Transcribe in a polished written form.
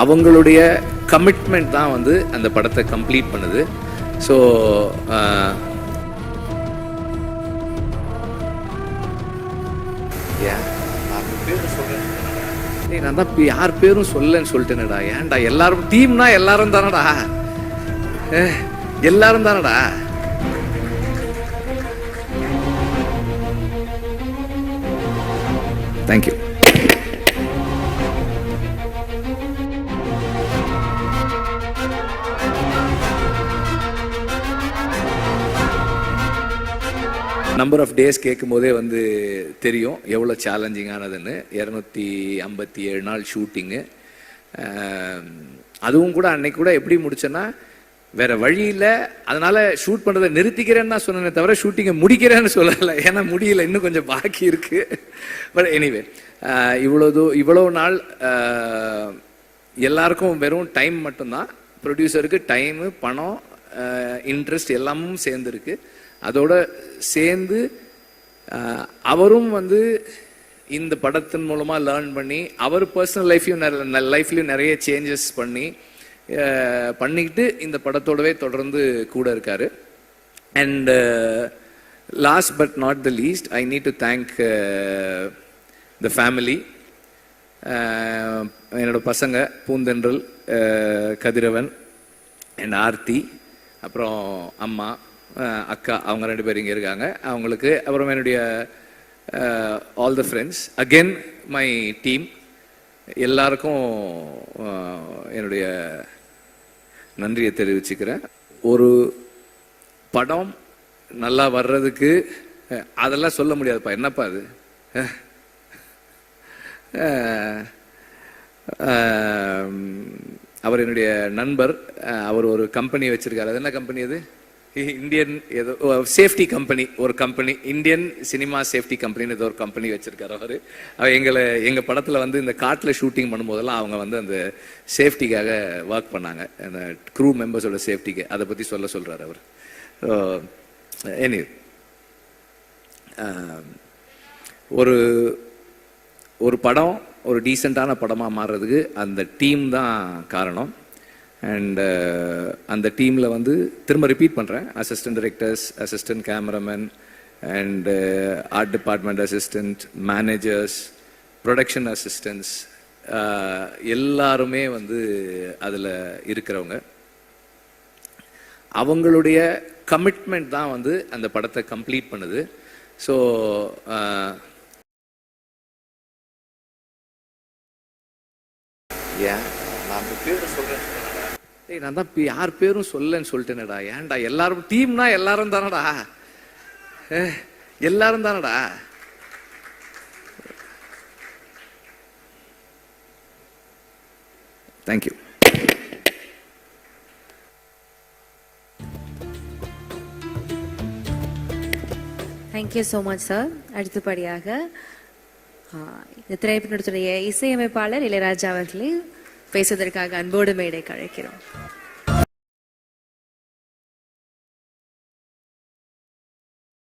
அவங்களுடைய கமிட்மெண்ட் தான் வந்து அந்த படத்தை கம்ப்ளீட் பண்ணுது. ஸோ நான் தான் யார் பேரும் சொல்லன்னு சொல்லிட்டேனடா. ஏன்டா எல்லாரும் டீம்னா எல்லாரும் தானடா, எல்லாரும் தானடா. தேங்க்யூ. நம்பர் ஆஃப் டேஸ் கேட்கும் போதே வந்து தெரியும் எவ்வளோ சேலஞ்சிங்கானதுன்னு. 257 நாள் ஷூட்டிங்கு. அதுவும் கூட அன்னைக்கு கூட எப்படி முடிச்சேன்னா, வேற வழி இல்லை, அதனால ஷூட் பண்ணுறதை நிறுத்திக்கிறேன்னு தான் சொன்னேனே தவிர ஷூட்டிங்கை முடிக்கிறேன்னு சொல்லலை. ஏன்னா முடியல, இன்னும் கொஞ்சம் பாக்கி இருக்கு. பட் எனிவே இவ்வளோ நாள் எல்லாருக்கும் வெறும் டைம் மட்டும்தான். ப்ரொடியூசருக்கு டைமு, பணம், இன்ட்ரெஸ்ட் எல்லாமும் சேர்ந்துருக்கு. அதோட சேர்ந்து அவரும் வந்து இந்த படத்தின் மூலமாக லேர்ன் பண்ணி அவர் பர்சனல் லைஃப்லையும் நிறைய சேஞ்சஸ் பண்ணிக்கிட்டு இந்த படத்தோடவே தொடர்ந்து கூட இருக்காரு. And last but not the least, I need to thank the family. என்னோட பசங்க பூந்தென்றல், கதிரவன் அண்ட் ஆர்த்தி, அப்புறம் அம்மா, அக்கா, அவங்க 2 பேர் இங்கே இருக்காங்க. அவங்களுக்கு அப்புறம் என்னுடைய all the friends, again my team, எல்லாருக்கும் என்னுடைய நன்றியை தெரிவிச்சுக்கிறேன். ஒரு படம் நல்லா வர்றதுக்கு அதெல்லாம் சொல்ல முடியாதுப்பா. என்னப்பா அது, அவர் என்னுடைய நண்பர். அவர் ஒரு கம்பெனி வச்சிருக்காரு. அது என்ன கம்பெனி அது? இந்தியன் ஏதோ சேஃப்டி கம்பெனி, ஒரு கம்பெனி, இந்தியன் சினிமா சேஃப்டி கம்பெனின்னு ஏதோ ஒரு கம்பெனி வச்சிருக்காரு அவர். எங்கள் படத்தில் வந்து இந்த காட்டில் ஷூட்டிங் பண்ணும்போதெல்லாம் அவங்க வந்து அந்த சேஃப்டிக்காக ஒர்க் பண்ணாங்க, அந்த க்ரூ மெம்பர்ஸோட சேஃப்டிக்கு. அதை பற்றி சொல்கிறார் அவர். ஒரு படம் ஒரு டீசெண்டான படமாக மாறுறதுக்கு அந்த டீம் தான் காரணம். அண்ட் அந்த டீமில் வந்து திரும்ப ரிப்பீட் பண்ணுறேன், assistant directors, assistant cameraman and art department assistant, managers, production assistants, எல்லாருமே வந்து அதில் இருக்கிறவங்க. அவங்களுடைய கமிட்மெண்ட் தான் வந்து அந்த படத்தை கம்ப்ளீட் பண்ணுது. ஸோ நான் தான் யார் பேரும் சொல்லன்னு சொல்லிட்டேனடா. ஏன்டா எல்லாரும் டீம்னா எல்லாரும் தானடா, எல்லாரும் தானடா. Thank you. Thank you so much sir. அடுத்தபடியாக இந்த திரைப்படத்துடைய இசையமைப்பாளர் இளையராஜா அவர்களை பேசுவதற்காக அன்போடு மேடை அழைக்கிறோம்.